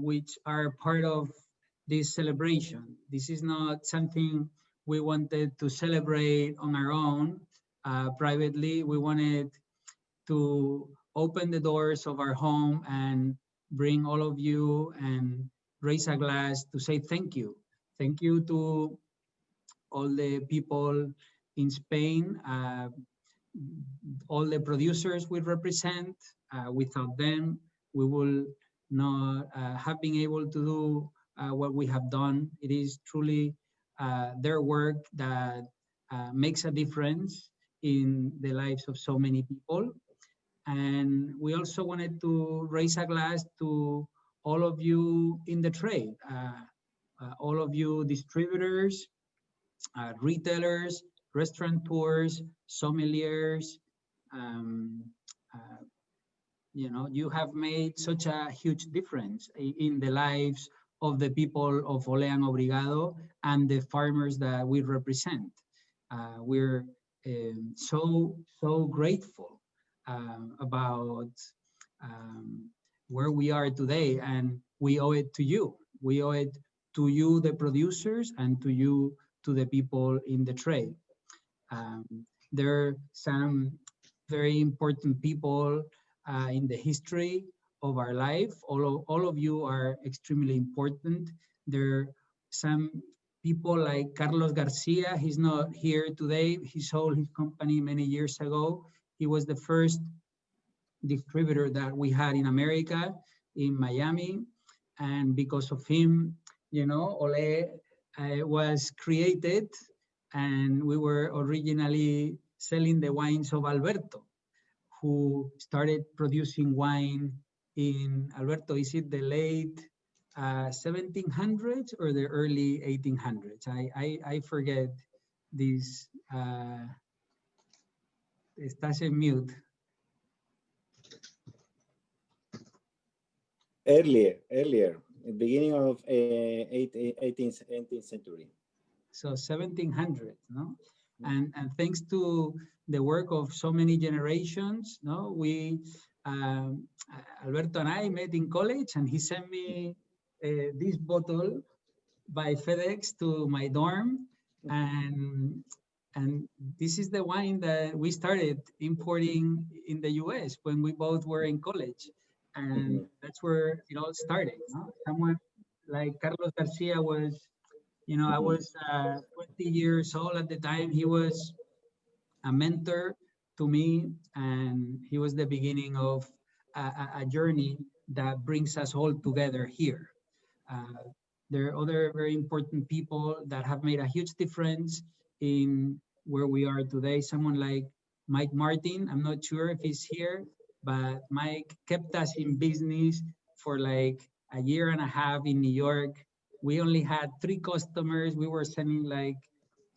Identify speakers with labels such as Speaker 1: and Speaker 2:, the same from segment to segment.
Speaker 1: which are part of this celebration. This is not something we wanted to celebrate on our own privately. We wanted to open the doors of our home and bring all of you and raise a glass to say thank you. Thank you to all the people in Spain, all the producers we represent. Without them, we will not have been able to do what we have done. It is truly their work that makes a difference in the lives of so many people. And we also wanted to raise a glass to all of you in the trade, all of you distributors, retailers, restaurateurs, sommeliers. You know, you have made such a huge difference in the lives of the people of Olé Obrigado and the farmers that we represent. We're so grateful about where we are today, and we owe it to you. We owe it to you, the producers, and to you, to the people in the trade. There are some very important people in the history of our life. All of you are extremely important. There are some people like Carlos Garcia. He's not here today. He sold his company many years ago. He was the first distributor that we had in America, in Miami. And because of him, you know, Olé was created, and we were originally selling the wines of Alberto, who started producing wine in, Alberto, is it the late 1700s or the early 1800s? I forget this. Estás en mute.
Speaker 2: Earlier, beginning of 18th century.
Speaker 1: So 1700, no? And thanks to the work of so many generations, no, we, Alberto and I met in college, and he sent me this bottle by FedEx to my dorm, and this is the wine that we started importing in the US when we both were in college, and that's where it all started. No? Someone like Carlos Garcia was, you know, I was 20 years old at the time. He was a mentor to me, and he was the beginning of a journey that brings us all together here. There are other very important people that have made a huge difference in where we are today. Someone like Mike Martin, I'm not sure if he's here, but Mike kept us in business for like a year and a half in New York. We only had 3 customers. We were sending like,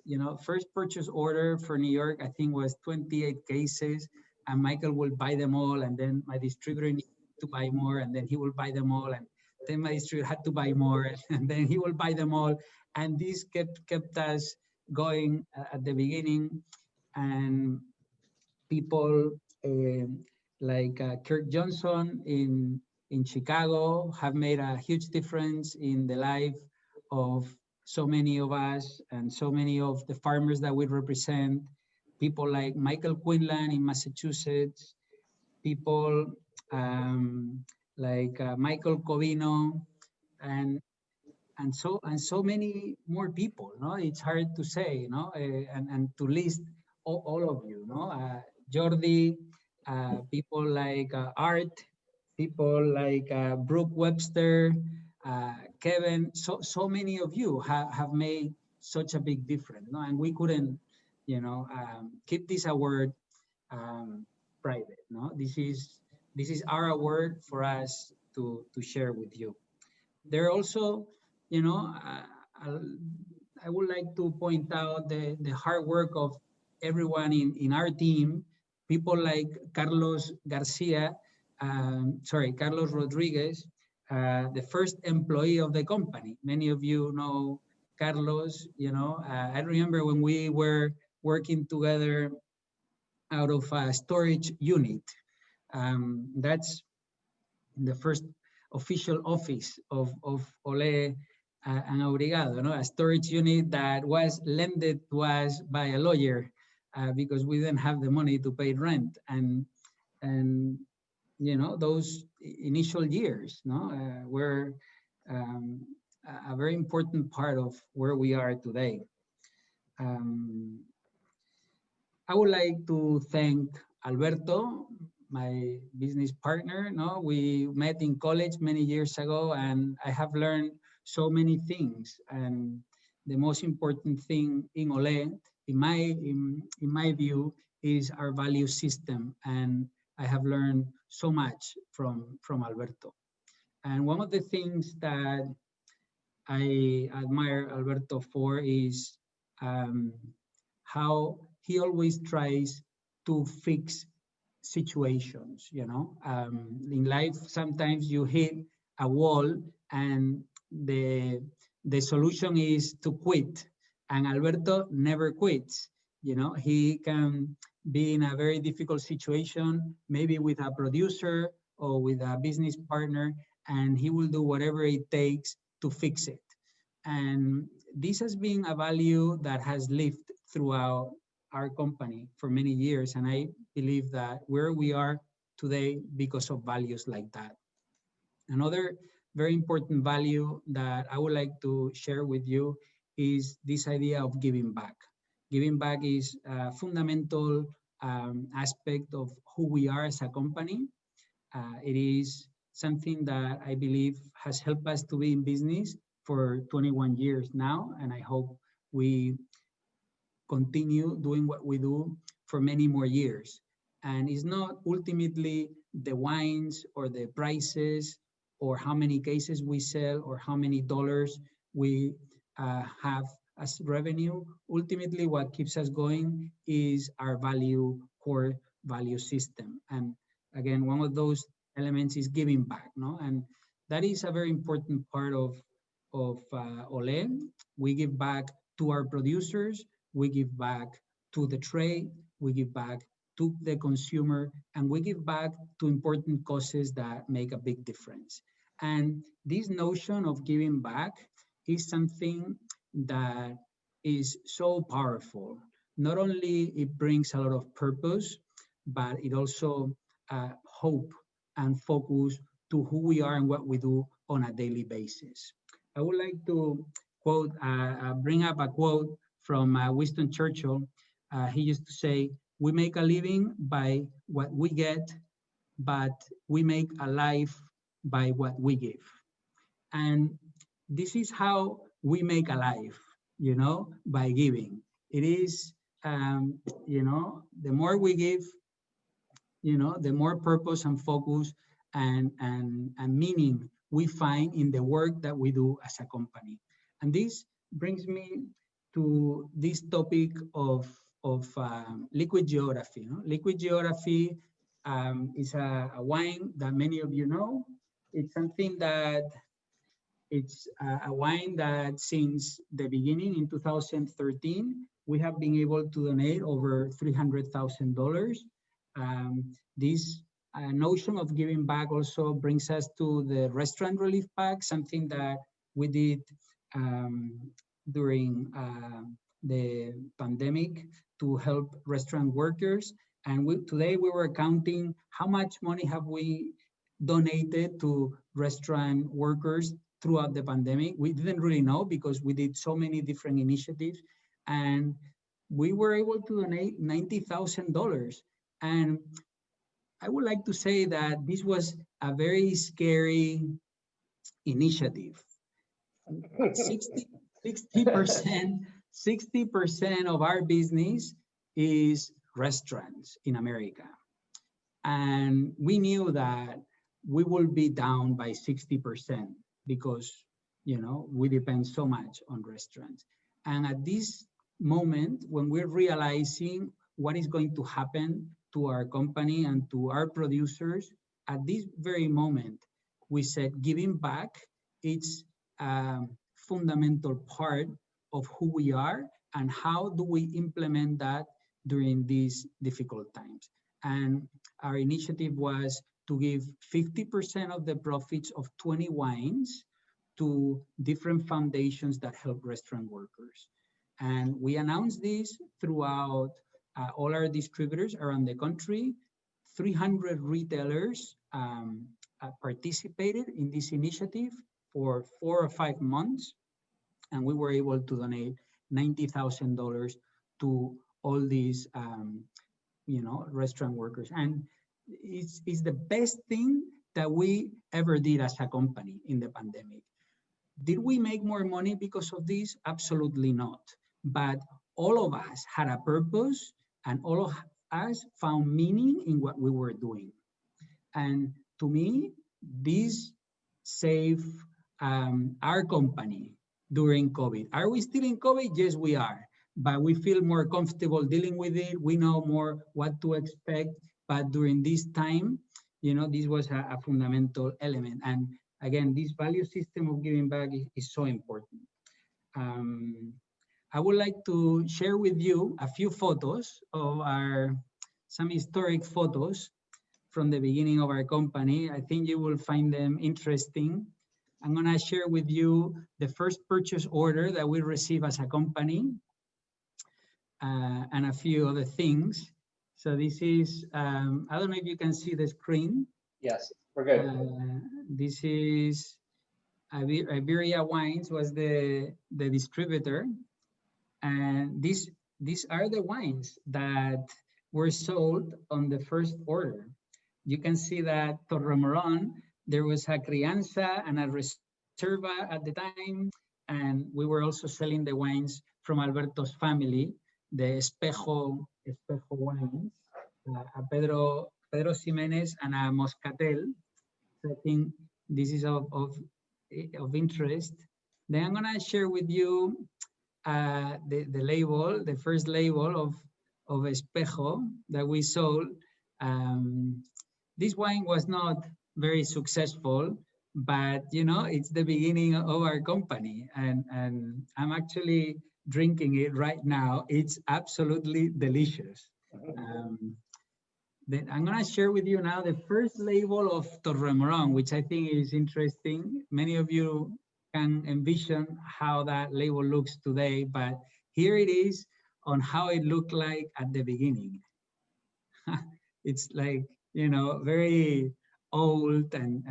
Speaker 1: you know, first purchase order for New York, I think was 28 cases, and Michael will buy them all. And then my distributor needed to buy more, and then he will buy them all. And then my distributor had to buy more, and then he will buy them all. And this kept us going at the beginning. And people like Kirk Johnson in Chicago have made a huge difference in the life of so many of us and so many of the farmers that we represent. People like Michael Quinlan in Massachusetts, people like Michael Covino, and so many more people. No, it's hard to say, no, and to list all of you. No, Jordi, people like Art, people like Brooke Webster, Kevin. So many of you have made such a big difference. No, and we couldn't, you know, keep this award private. No, this is our award for us to share with you. There are also, you know, I would like to point out the hard work of everyone in our team. People like Carlos Garcia, Carlos Rodriguez, the first employee of the company. Many of you know Carlos. You know, I remember when we were working together out of a storage unit. That's the first official office of Olé and Obrigado, no? A storage unit that was lended to us by a lawyer because we didn't have the money to pay rent. And you know, those initial years, no, were a very important part of where we are today. I would like to thank Alberto, my business partner. No, we met in college many years ago, and I have learned so many things. And the most important thing in Olé, in my view, is our value system. And I have learned so much from Alberto. And one of the things that I admire Alberto for is how he always tries to fix situations. You know, in life, sometimes you hit a wall and the solution is to quit. And Alberto never quits. You know, he can be in a very difficult situation, maybe with a producer or with a business partner, and he will do whatever it takes to fix it. And this has been a value that has lived throughout our company for many years. And I believe that where we are today because of values like that. Another very important value that I would like to share with you is this idea of giving back. Giving back is a fundamental aspect of who we are as a company. It is something that I believe has helped us to be in business for 21 years now, and I hope we continue doing what we do for many more years. And it's not ultimately the wines or the prices or how many cases we sell or how many dollars we have as revenue. Ultimately, what keeps us going is our core value system. And again, one of those elements is giving back, no? And that is a very important part of Olé. We give back to our producers, we give back to the trade, we give back to the consumer, and we give back to important causes that make a big difference. And this notion of giving back is something that is so powerful. Not only it brings a lot of purpose, but it also hope and focus to who we are and what we do on a daily basis. I would like to quote, bring up a quote from Winston Churchill. He used to say, "We make a living by what we get, but we make a life by what we give." And this is how we make a life, you know, by giving. It is, you know, the more we give, you know, the more purpose and focus and meaning we find in the work that we do as a company. And this brings me to this topic of liquid geography. No? Liquid geography is a wine that many of you know. It's something that it's a wine that since the beginning in 2013, we have been able to donate over $300,000. This notion of giving back also brings us to the restaurant relief pack, something that we did during the pandemic to help restaurant workers. And today we were counting how much money have we donated to restaurant workers throughout the pandemic. We didn't really know because we did so many different initiatives, and we were able to donate $90,000. And I would like to say that this was a very scary initiative. 60% of our business is restaurants in America. And we knew that we will be down by 60% because, you know, we depend so much on restaurants. And at this moment, when we're realizing what is going to happen to our company and to our producers, at this very moment, we said giving back, it's a fundamental part of who we are and how do we implement that during these difficult times. And our initiative was to give 50% of the profits of 20 wines to different foundations that help restaurant workers. And we announced this throughout all our distributors around the country. 300 retailers participated in this initiative for 4 or 5 months, and we were able to donate $90,000 to all these, restaurant workers. And it's the best thing that we ever did as a company in the pandemic. Did we make more money because of this? Absolutely not. But all of us had a purpose, and all of us found meaning in what we were doing. And to me, this saved our company during COVID. Are we still in COVID? Yes, we are. But we feel more comfortable dealing with it. We know more what to expect. But during this time, this was a fundamental element. And again, this value system of giving back is so important. I would like to share with you a few photos of some historic photos from the beginning of our company. I think you will find them interesting. I'm gonna share with you the first purchase order that we received as a company and a few other things. So this is, I don't know if you can see the screen.
Speaker 3: Yes, we're good.
Speaker 1: This is Iberia Wines was the distributor. And these are the wines that were sold on the first order. You can see that Torremolón, there was a Crianza and a Reserva at the time. And we were also selling the wines from Alberto's family, the Espejo wines, a Pedro Ximénez and a Moscatel. So I think this is of interest. Then I'm gonna share with you the label, the first label of Espejo that we sold. This wine was not very successful, but it's the beginning of our company, and I'm actually drinking it right now. It's absolutely delicious. Then I'm gonna share with you now the first label of Torremolón, which I think is interesting. Many of you can envision how that label looks today, but here it is on how it looked like at the beginning. It's like, very old and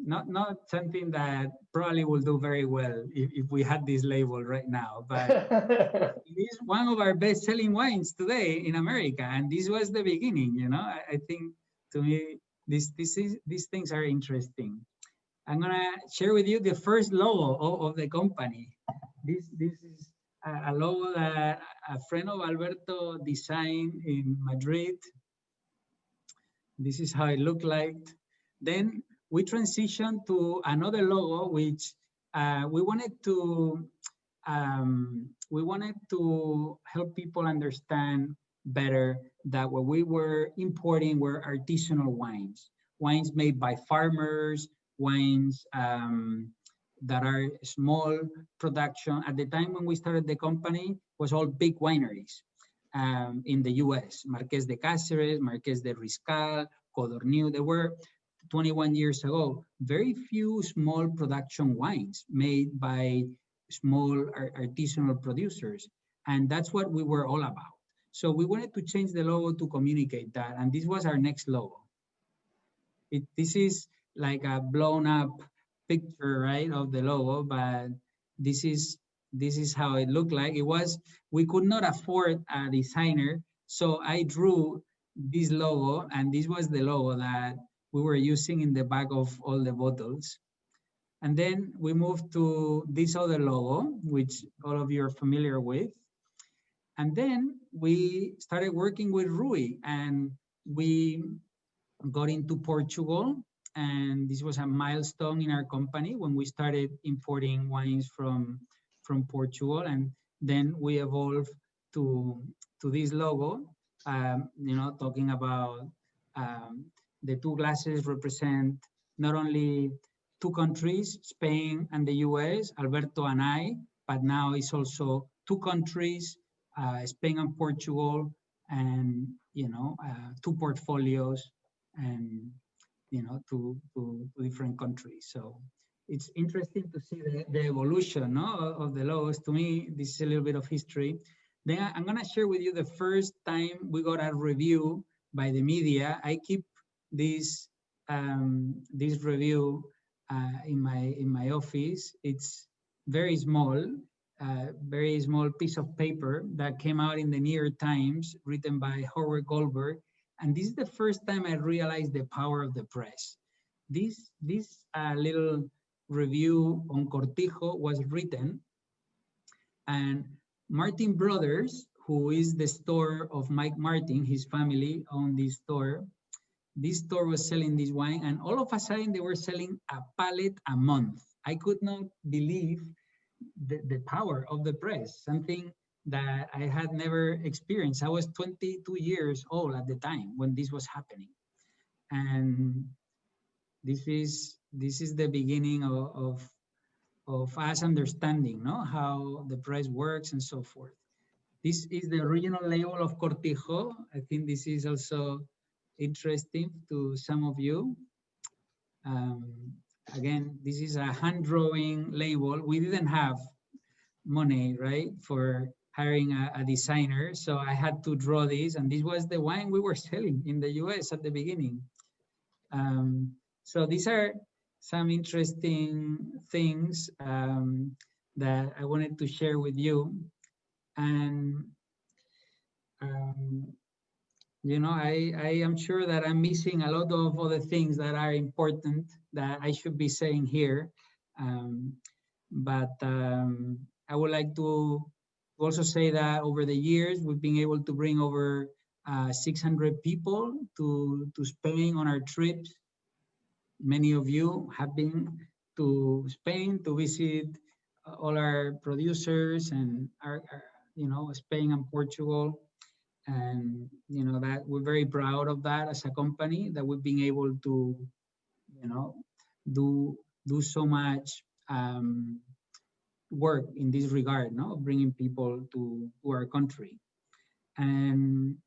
Speaker 1: not something that probably will do very well if we had this label right now, but it is one of our best-selling wines today in America, and this was the beginning. I think, to me, these things are interesting. I'm gonna share with you the first logo of the company. This is a logo that a friend of Alberto designed in Madrid. This is how it looked like. Then we transitioned to another logo, which we wanted to help people understand better that what we were importing were artisanal wines made by farmers, wines that are small production. At the time when we started the company, was all big wineries in the US, Marqués de Cáceres, Marqués de Riscal, Codorniu. They were 21 years ago, very few small production wines made by small artisanal producers. And that's what we were all about. So we wanted to change the logo to communicate that. And this was our next logo. This is like a blown up picture, right, of the logo, but this is how it looked like. We could not afford a designer, so I drew this logo, and this was the logo that we were using in the back of all the bottles. And then we moved to this other logo, which all of you are familiar with. And then we started working with Rui, and we got into Portugal. And this was a milestone in our company when we started importing wines from Portugal. And then we evolved to this logo, talking about the two glasses represent not only two countries, Spain and the US, Alberto and I, but now it's also two countries, Spain and Portugal, and, you know, 2 portfolios, and, you know, to different countries. So it's interesting to see the evolution, no, of the logos. To me, this is a little bit of history. Then I'm gonna share with you the first time we got a review by the media. I keep this review in my office. It's very small piece of paper that came out in the New York Times, written by Howard Goldberg. And this is the first time I realized the power of the press. This little review on Cortijo was written, and Martin Brothers, who is the store of Mike Martin, his family owned this store. This store was selling this wine, and all of a sudden they were selling a pallet a month. I could not believe the power of the press, something that I had never experienced. I was 22 years old at the time when this was happening. And this is the beginning of us understanding, no, how the press works and so forth. This is the original label of Cortijo. I think this is also interesting to some of you. Again, this is a hand drawing label. We didn't have money, right, for hiring a designer, so I had to draw this, and this was the wine we were selling in the US at the beginning. So these are some interesting things that I wanted to share with you. And you know, I am sure that I'm missing a lot of other things that are important that I should be saying here. But I would like to also say that over the years, we've been able to bring over 600 people to Spain on our trips. Many of you have been to Spain to visit all our producers and our you know, Spain and Portugal. And, you know, that we're very proud of that as a company, that we've been able to, you know, do so much work in this regard, no, bringing people to our country. And,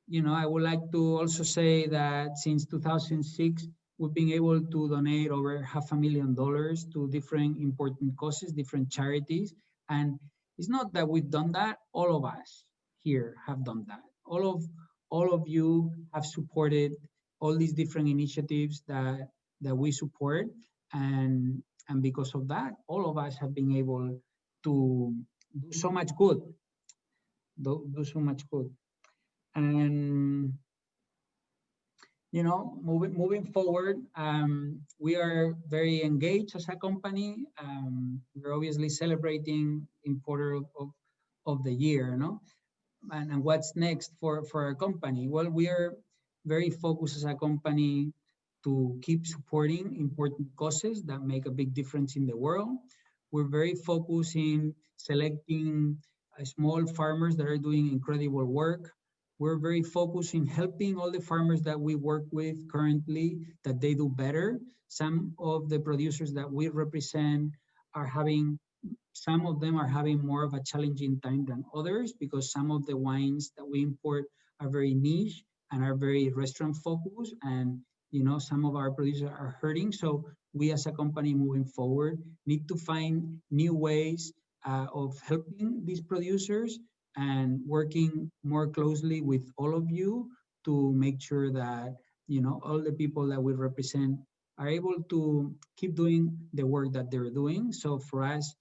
Speaker 1: you know, I would like to also say that since 2006, we've been able to donate over $500,000 to different important causes, different charities. And it's not that we've done that, all of us here have done that. All of you have supported all these different initiatives that we support. And because of that, all of us have been able to do so much good, do so much good. And, you know, moving forward, we are very engaged as a company. We're obviously celebrating Importer of the Year, no? And what's next for our company? Well, we are very focused as a company to keep supporting important causes that make a big difference in the world. We're very focused in selecting small farmers that are doing incredible work. We're very focused in helping all the farmers that we work with currently, that they do better. Some of the producers that we represent some of them are having more of a challenging time than others, because some of the wines that we import are very niche and are very restaurant focused. And, you know, some of our producers are hurting. So we as a company moving forward need to find new ways of helping these producers and working more closely with all of you to make sure that, you know, all the people that we represent are able to keep doing the work that they're doing. So for us,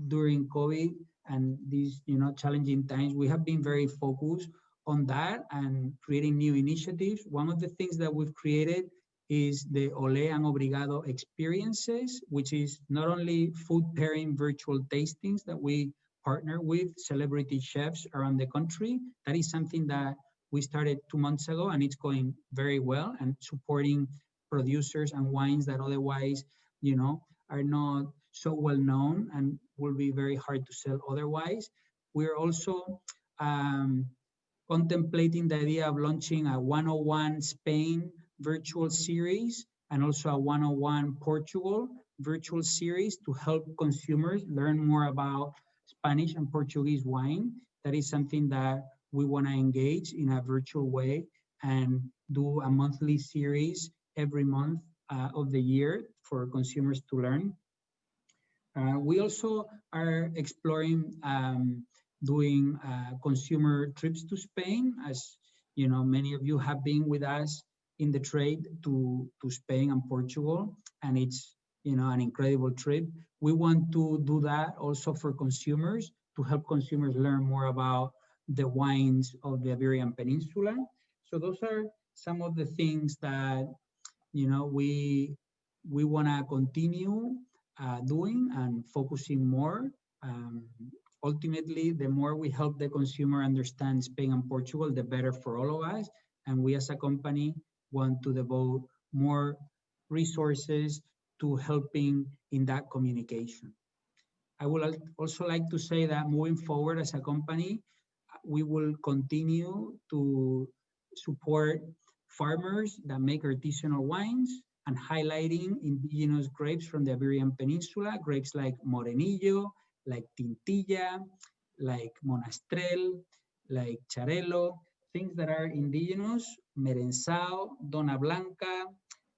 Speaker 1: during COVID and these, you know, challenging times, we have been very focused on that and creating new initiatives. One of the things that we've created is the Olé and Obrigado experiences, which is not only food pairing virtual tastings that we partner with celebrity chefs around the country. That is something that we started 2 months ago, and it's going very well, and supporting producers and wines that otherwise, you know, are not so well known and will be very hard to sell otherwise. We're also contemplating the idea of launching a 101 Spain virtual series and also a 101 Portugal virtual series to help consumers learn more about Spanish and Portuguese wine. That is something that we want to engage in a virtual way and do a monthly series every month of the year for consumers to learn. We also are exploring doing consumer trips to Spain. As you know, many of you have been with us in the trade to Spain and Portugal, and it's, you know, an incredible trip. We want to do that also for consumers, to help consumers learn more about the wines of the Iberian Peninsula. So those are some of the things that, you know, we want to continue doing and focusing more. Ultimately, the more we help the consumer understand Spain and Portugal, the better for all of us. And we as a company want to devote more resources to helping in that communication. I would also like to say that moving forward as a company, we will continue to support farmers that make artisanal wines and highlighting indigenous grapes from the Iberian Peninsula, grapes like Morenillo, like Tintilla, like Monastrell, like Charelo, things that are indigenous, Merenzao, Dona Blanca,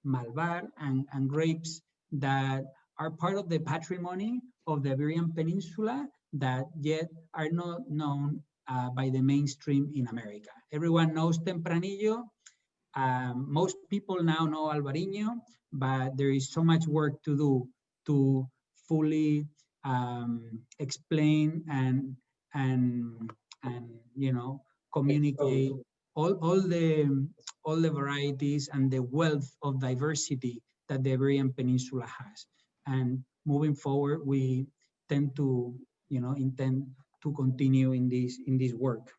Speaker 1: Malvar, and grapes that are part of the patrimony of the Iberian Peninsula that yet are not known by the mainstream in America. Everyone knows Tempranillo. Most people now know Alvarinho, but there is so much work to do to fully explain and you know, communicate all the varieties and the wealth of diversity that the Iberian Peninsula has. And moving forward, we intend to continue in this work.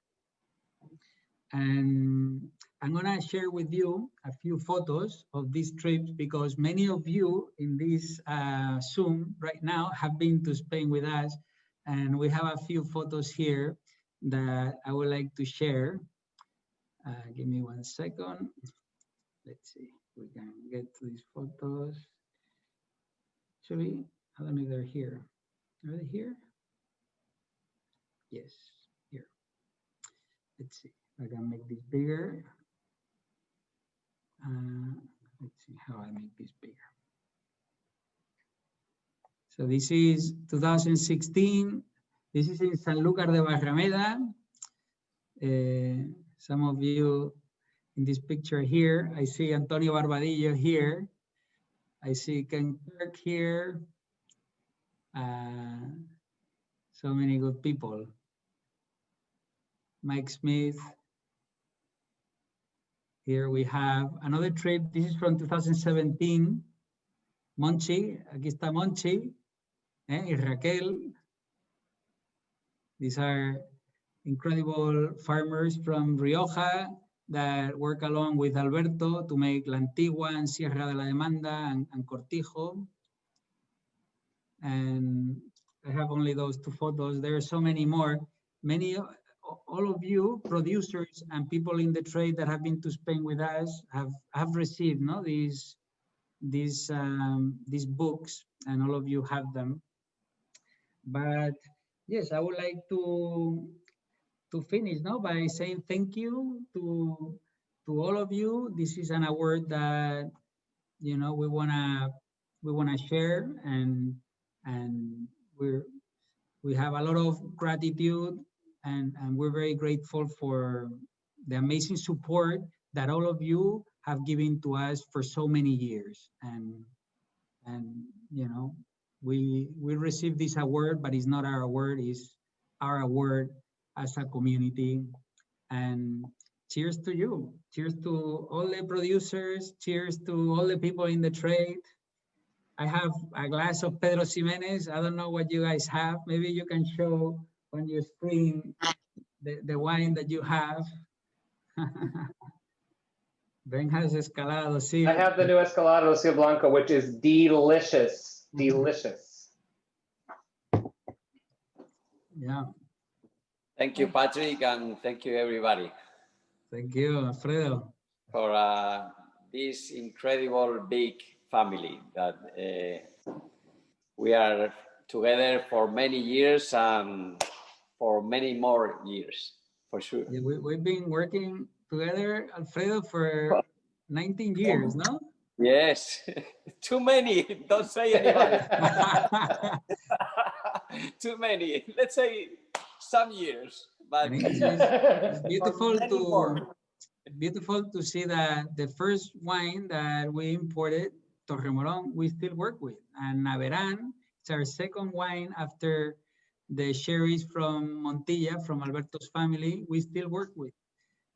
Speaker 1: And I'm gonna share with you a few photos of these trips because many of you in this Zoom right now have been to Spain with us, and we have a few photos here that I would like to share. Give me 1 second. Let's see if we can get to these photos. Actually, I don't know if they're here. Are they here? Yes, here. Let's see. I can make this bigger. Let's see how I make this bigger. So this is 2016. This is in Sanlúcar de Barrameda. Some of you in this picture here, I see Antonio Barbadillo here. I see Ken Kirk here. So many good people. Mike Smith. Here we have another trip. This is from 2017. Monchi, aquí está Monchi, y Raquel. These are incredible farmers from Rioja that work along with Alberto to make La Antigua and Sierra de la Demanda and Cortijo. And I have only those 2 photos. There are so many more. All of you producers and people in the trade that have been to Spain with us have received these books, and all of you have them. But yes, I would like to finish by saying thank you to all of you. This is an award that, you know, we wanna share, and we have a lot of gratitude, and we're very grateful for the amazing support that all of you have given to us for so many years. And you know, we received this award, but it's not our award, it's our award as a community. And cheers to you. Cheers to all the producers. Cheers to all the people in the trade. I have a glass of Pedro Ximénez. I don't know what you guys have. Maybe you can show on your screen the wine that you have. Ben has Escalado. See,
Speaker 3: I have the new Escalado Cia Blanco, which is delicious. Delicious.
Speaker 1: Yeah.
Speaker 4: Thank you, Patrick, and thank you, everybody.
Speaker 1: Thank you, Alfredo.
Speaker 4: For this incredible big family that we are together for many years and for many more years. for sure.
Speaker 1: Yeah, we've been working together, Alfredo, for 19 years, no?
Speaker 4: Yes, too many. Don't say anybody. Too many. Let's say some years, but
Speaker 1: And it's beautiful to see that the first wine that we imported, Torremolón, we still work with. And Naveran, it's our second wine after the sherries from Montilla, from Alberto's family, we still work with.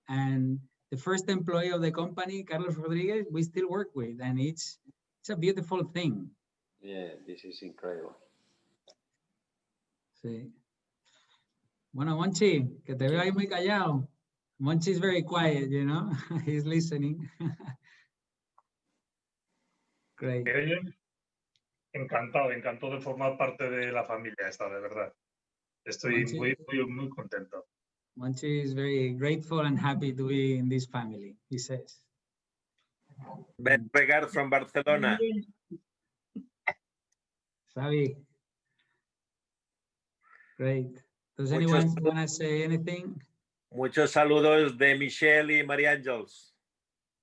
Speaker 1: And the first employee of the company, Carlos Rodriguez, we still work with. And it's a beautiful thing.
Speaker 4: yeah, this is incredible.
Speaker 1: Sí. Bueno, Monchi, que te veo ahí muy callado. Monchi is very quiet, you know, he's listening. Great.
Speaker 5: Encantado de formar parte de la familia esta, de verdad. Estoy muy contento.
Speaker 1: Monchi is very grateful and happy to be in this family, he says.
Speaker 6: Ben Regard from Barcelona.
Speaker 1: Sabi. Great. Does anyone want to say anything?
Speaker 6: Muchos saludos de Michelle y María Ángeles.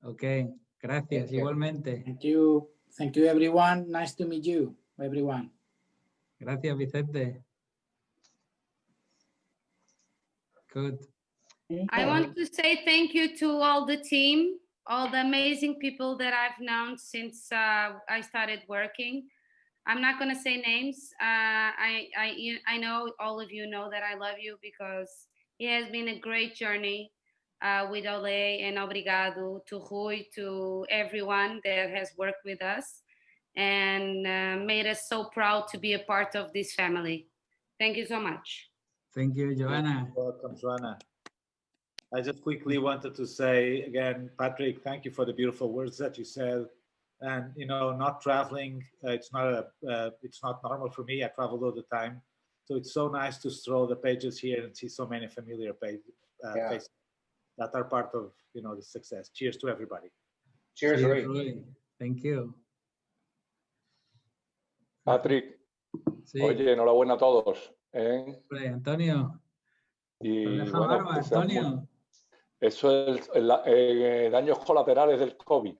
Speaker 1: Okay, gracias, igualmente.
Speaker 7: Thank you. Thank you, everyone. Nice to meet you, everyone.
Speaker 1: Gracias, Vicente. Good.
Speaker 8: I want to say thank you to all the team, all the amazing people that I've known since I started working. I'm not going to say names. I know all of you know that I love you because it has been a great journey with Olé and Obrigado, to Rui, to everyone that has worked with us and made us so proud to be a part of this family. Thank you so much.
Speaker 1: Thank you, Joanna.
Speaker 9: Welcome, Joanna. I just quickly wanted to say again, Patrick, thank you for the beautiful words that you said. And you know, not traveling, it's not normal for me. I travel all the time, so it's so nice to stroll the pages here and see so many familiar faces that are part of the success. Cheers to everybody.
Speaker 3: Cheers, Rui.
Speaker 1: Rui. Thank you.
Speaker 10: Patrick,
Speaker 1: Sí.
Speaker 10: oye, enhorabuena a todos.
Speaker 1: Antonio.
Speaker 10: Y
Speaker 1: Deja
Speaker 10: bueno,
Speaker 1: barba, Antonio.
Speaker 10: Eso es daños colaterales del COVID.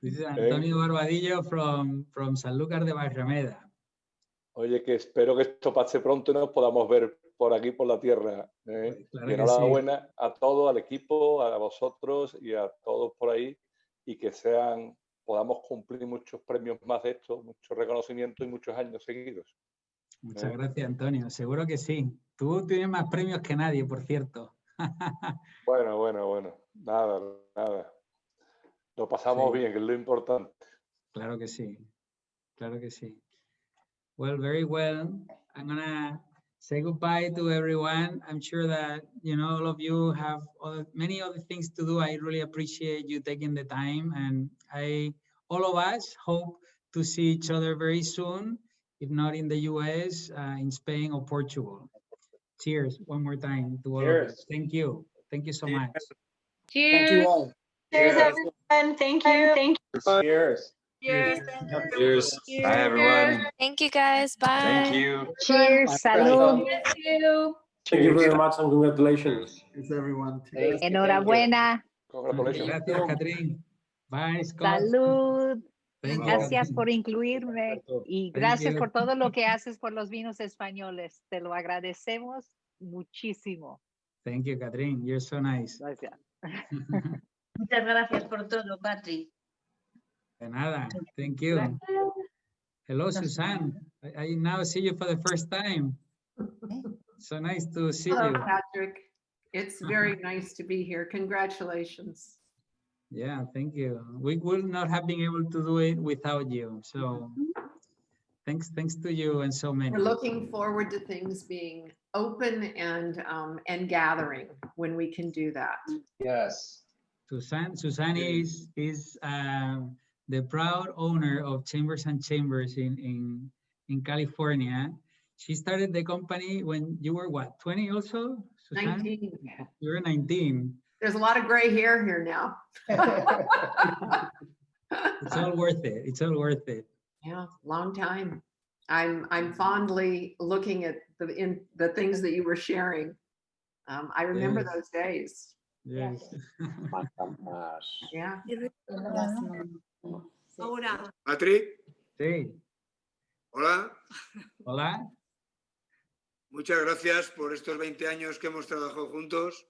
Speaker 1: This is Antonio Barbadillo from Sanlúcar de Barrameda.
Speaker 10: Oye, que espero que esto pase pronto y nos podamos ver por aquí, por la tierra.
Speaker 1: Claro
Speaker 10: y enhorabuena a todo, al equipo, a vosotros y a todos por ahí, y que podamos cumplir muchos premios más de estos, muchos reconocimientos y muchos años seguidos.
Speaker 1: Muchas gracias, Antonio. Seguro que sí. Tú tienes más premios que nadie, por cierto.
Speaker 10: Bueno. Nada. Lo pasamos bien, que es lo importante.
Speaker 1: Claro que sí. Claro que sí. Well, very well. I'm going to say goodbye to everyone. I'm sure that, all of you have many other things to do. I really appreciate you taking the time. And all of us hope to see each other very soon, if not in the US, in Spain or Portugal. Cheers one more time to all of us. Thank you. Thank you so much.
Speaker 8: Cheers.
Speaker 7: Thank you all.
Speaker 11: Cheers, everyone. Thank you. Thank you.
Speaker 3: Cheers.
Speaker 11: Cheers.
Speaker 12: Cheers. Bye, everyone.
Speaker 11: Thank you, guys. Bye.
Speaker 12: Thank you.
Speaker 11: Cheers. Salud.
Speaker 13: Thank you very much and congratulations.
Speaker 7: Thanks, everyone.
Speaker 11: Enhorabuena.
Speaker 10: Congratulations.
Speaker 1: Gracias, Catherine. Bye, Scott.
Speaker 11: Salud.
Speaker 1: Thank you,
Speaker 11: Gracias
Speaker 1: Catherine.
Speaker 11: por incluirme y gracias por todo lo que haces por los vinos españoles. Te lo agradecemos muchísimo.
Speaker 1: Thank you, Catherine. You're so nice.
Speaker 11: Gracias.
Speaker 14: Muchas gracias por todo, Patrick.
Speaker 1: De nada. Thank you. Hello, Suzanne. I now see you for the first time. So nice to see
Speaker 15: Hello,
Speaker 1: you.
Speaker 15: Patrick. It's very nice to be here. Congratulations.
Speaker 1: Yeah, thank you. We would not have been able to do it without you. So thanks to you and so many.
Speaker 15: We're looking forward to things being open and gathering when we can do that.
Speaker 3: Yes.
Speaker 1: Suzanne is the proud owner of Chambers and Chambers in California. She started the company when you were what, 20 also, Suzanne?
Speaker 15: 19.
Speaker 1: You were 19.
Speaker 15: There's a lot of gray hair here now.
Speaker 1: It's all worth it. It's all worth it.
Speaker 15: Yeah, long time. I'm fondly looking at the things that you were sharing. I remember
Speaker 1: Yes.
Speaker 15: those days.
Speaker 1: Yes.
Speaker 15: Yeah.
Speaker 16: Ahora.
Speaker 17: Patrick,
Speaker 1: Sí.
Speaker 17: hola.
Speaker 1: Hola.
Speaker 17: Muchas gracias por estos 20 años que hemos trabajado juntos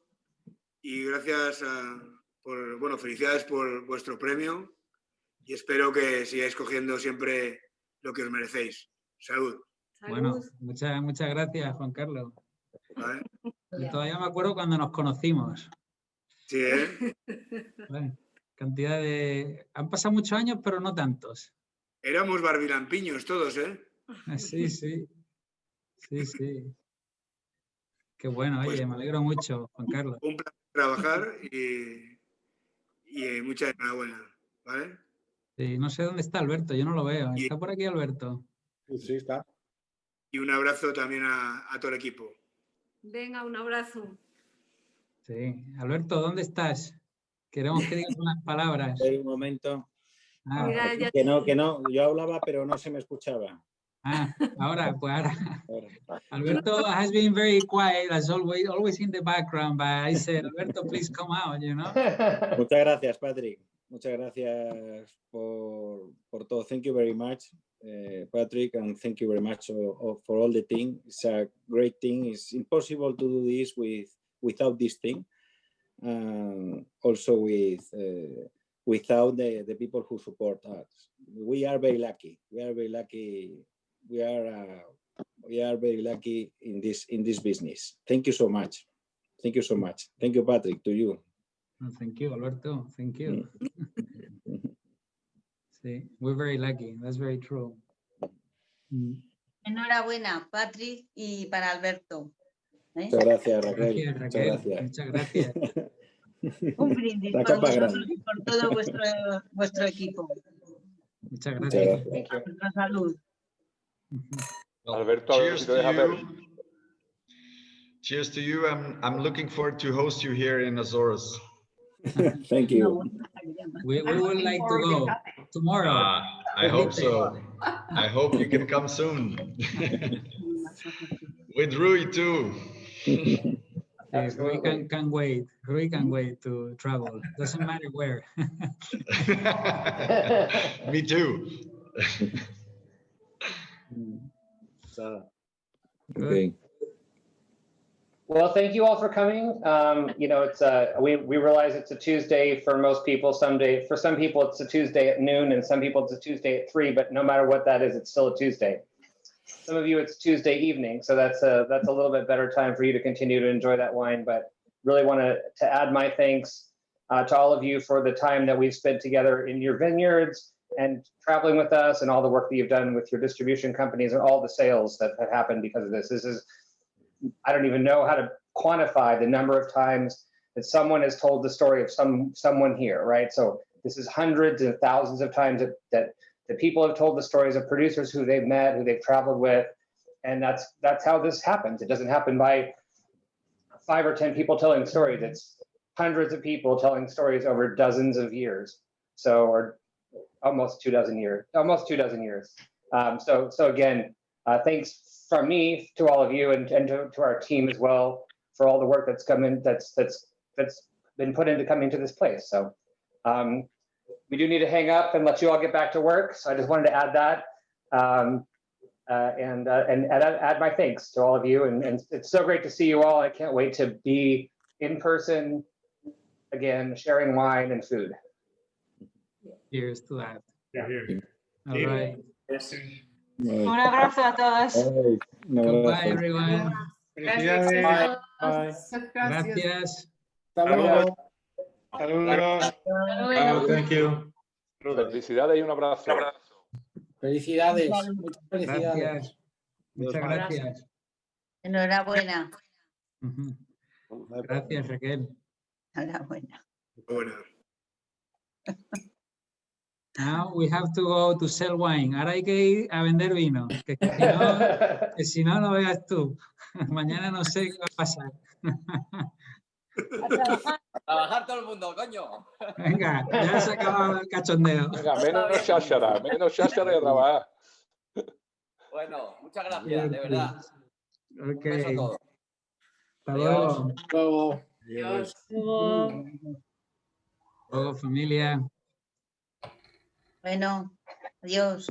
Speaker 17: y gracias bueno, felicidades por vuestro premio y espero que sigáis cogiendo siempre lo que os merecéis. Salud.
Speaker 1: Bueno, muchas gracias, Juan Carlos.
Speaker 17: ¿Vale?
Speaker 1: Y todavía me acuerdo cuando nos conocimos.
Speaker 17: Sí, ¿eh?
Speaker 1: Bueno, cantidad de... Han pasado muchos años, pero no tantos.
Speaker 17: Éramos barbilampiños todos, ¿eh?
Speaker 1: Sí, sí. Sí, sí. Qué bueno, oye,
Speaker 17: Pues,
Speaker 1: me alegro mucho, Juan Carlos.
Speaker 17: un placer trabajar y mucha enhorabuena, ¿vale?
Speaker 1: Sí, no sé dónde está Alberto, yo no lo veo. ¿Está por aquí Alberto?
Speaker 9: Sí, está.
Speaker 17: Y un abrazo también a todo el equipo.
Speaker 16: Venga, un abrazo.
Speaker 1: Sí. Alberto, ¿dónde estás? Queremos que digas unas palabras.
Speaker 2: Un momento.
Speaker 1: Ah,
Speaker 16: Mira, ya-
Speaker 2: Que no. Yo hablaba, pero no se me escuchaba.
Speaker 1: ahora. Alberto has been very quiet, as always in the background, but I said, Alberto, please come out, you know?
Speaker 2: Muchas gracias, Patrick. Muchas gracias por todo. Thank you very much, Patrick, and thank you very much for all the team. It's a great thing. It's impossible to do this without this thing. Also without the people who support us. We are very lucky. We are very lucky. We are very lucky in this business. Thank you so much. Thank you so much. Thank you, Patrick, to you.
Speaker 1: Thank you, Alberto. Thank you. Sí, we're very lucky. That's very true.
Speaker 14: Enhorabuena, Patrick, y para Alberto.
Speaker 2: Muchas gracias, Raquel.
Speaker 1: Gracias, Raquel.
Speaker 2: Muchas gracias.
Speaker 14: Muchas gracias. Un brindis
Speaker 2: La
Speaker 14: por
Speaker 2: copa
Speaker 14: vosotros
Speaker 2: grande.
Speaker 14: y por todo vuestro equipo.
Speaker 1: Muchas
Speaker 2: Muchas
Speaker 1: gracias.
Speaker 2: gracias.
Speaker 14: Por vuestra salud.
Speaker 10: Alberto, a ver si te deja ver.
Speaker 12: Cheers to you. I'm looking forward to host you here in Azores.
Speaker 2: Thank you.
Speaker 1: We would like to go tomorrow.
Speaker 12: I hope so. I hope you can come soon. With Rui too.
Speaker 1: Yes, Rui can wait. Rui can wait to travel. Doesn't matter where.
Speaker 12: Me too.
Speaker 2: Okay.
Speaker 3: Well, thank you all for coming. You know, it's we realize it's a Tuesday for most people. For some people, it's a Tuesday at noon, and some people it's a Tuesday at 3. But no matter what that is, it's still a Tuesday. Some of you, it's Tuesday evening, so that's a little bit better time for you to continue to enjoy that wine. But really want to add my thanks to all of you for the time that we've spent together in your vineyards and traveling with us, and all the work that you've done with your distribution companies and all the sales that have happened because of this. This is, I don't even know how to quantify the number of times that someone has told the story of someone here, right? So this is hundreds and thousands of times that the people have told the stories of producers who they've met, who they've traveled with, and that's how this happens. It doesn't happen by 5 or 10 people telling stories. It's hundreds of people telling stories over dozens of years. So, or almost 24 years. So again, thanks from me to all of you and to our team as well for all the work that's come in, that's been put into coming to this place. So we do need to hang up and let you all get back to work. So I just wanted to add that and add my thanks to all of you. And it's so great to see you all. I can't wait to be in person again, sharing wine and food.
Speaker 1: Cheers to that.
Speaker 5: Yeah, here.
Speaker 1: All right.
Speaker 14: Un abrazo a todos.
Speaker 1: Goodbye, everyone.
Speaker 13: Felicidades.
Speaker 15: Bye.
Speaker 1: Gracias.
Speaker 7: Hasta luego.
Speaker 13: Saludos.
Speaker 14: Luego.
Speaker 13: Thank you.
Speaker 10: Felicidades y un abrazo.
Speaker 7: Felicidades. Muchas felicidades.
Speaker 1: Gracias. Muchas gracias.
Speaker 14: Enhorabuena.
Speaker 1: Ujú. Gracias, Raquel.
Speaker 14: Enhorabuena.
Speaker 17: Bueno.
Speaker 1: Now we have to go to sell wine. Ahora hay que ir a vender vino. Que si no, no veas tú. Mañana no sé qué va a pasar.
Speaker 4: A trabajar todo el mundo, coño.
Speaker 1: Venga, ya se ha acabado el cachondeo.
Speaker 10: Venga, menos cháchara y a trabajar.
Speaker 4: Bueno, muchas gracias, de verdad.
Speaker 1: Ok.
Speaker 4: Un beso a todos.
Speaker 1: Hasta luego.
Speaker 7: Luego.
Speaker 15: Adiós.
Speaker 1: Luego, familia.
Speaker 14: Bueno, adiós.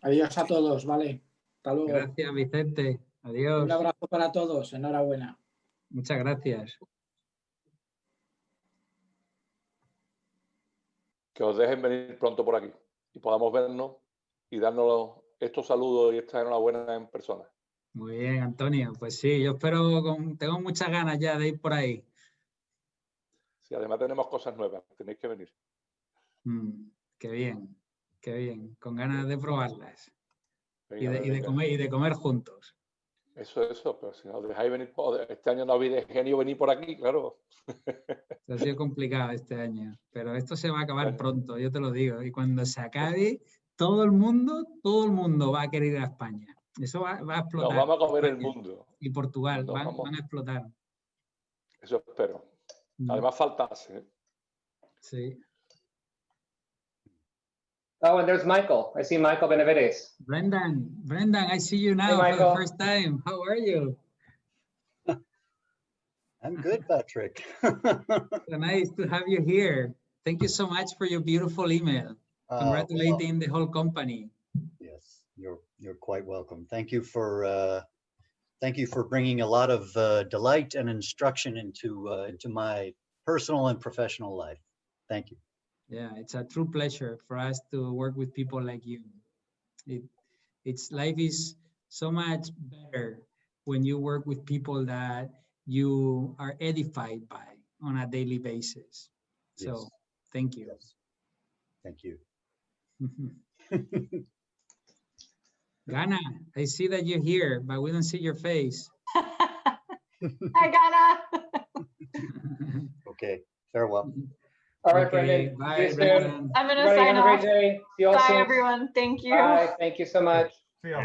Speaker 7: Adiós a todos, vale. Hasta luego.
Speaker 1: Gracias, Vicente. Adiós.
Speaker 7: Un abrazo para todos. Enhorabuena.
Speaker 1: Muchas gracias.
Speaker 10: Que os dejen venir pronto por aquí y podamos vernos y darnos estos saludos y esta enhorabuena en persona.
Speaker 1: Muy bien, Antonio. Pues sí, yo espero, tengo muchas ganas ya de ir por ahí.
Speaker 10: Sí, además tenemos cosas nuevas, tenéis que venir.
Speaker 1: Qué bien, qué bien. Con ganas de probarlas.
Speaker 10: Venga,
Speaker 1: Y de comer juntos.
Speaker 10: Eso, pero si nos dejáis venir, este año no habéis genio venir por aquí, claro.
Speaker 1: Ha sido complicado este año, pero esto se va a acabar pronto, yo te lo digo. Y cuando se acabe, todo el mundo va a querer ir a España. Eso va a explotar.
Speaker 10: Nos vamos a comer el mundo.
Speaker 1: Y Portugal van a explotar.
Speaker 10: Eso espero. Además falta hace.
Speaker 1: Sí.
Speaker 3: Oh, and there's Michael. I see Michael Benavides.
Speaker 1: Brendan, I see you now for the first time. How are you?
Speaker 18: I'm good, Patrick.
Speaker 1: So nice to have you here. Thank you so much for your beautiful email. Congratulating the whole company.
Speaker 18: Yes, you're quite welcome. Thank you for bringing a lot of delight and instruction into my personal and professional life. Thank you.
Speaker 1: Yeah, it's a true pleasure for us to work with people like you. Life is so much better when you work with people that you are edified by on a daily basis. So,
Speaker 18: Yes.
Speaker 1: Thank you.
Speaker 18: Yes. Thank you.
Speaker 1: Ghana, I see that you're here, but we don't see your face.
Speaker 19: Hi, Ghana.
Speaker 18: Okay, farewell.
Speaker 3: All right,
Speaker 1: Okay,
Speaker 3: Brendan.
Speaker 1: bye,
Speaker 3: See you soon.
Speaker 1: Brendan.
Speaker 19: I'm gonna
Speaker 3: Everybody
Speaker 19: sign
Speaker 3: have a
Speaker 19: off.
Speaker 3: great day. See you all
Speaker 19: Bye,
Speaker 3: soon.
Speaker 19: everyone. Thank you.
Speaker 3: Bye. Thank you so much.
Speaker 5: See ya.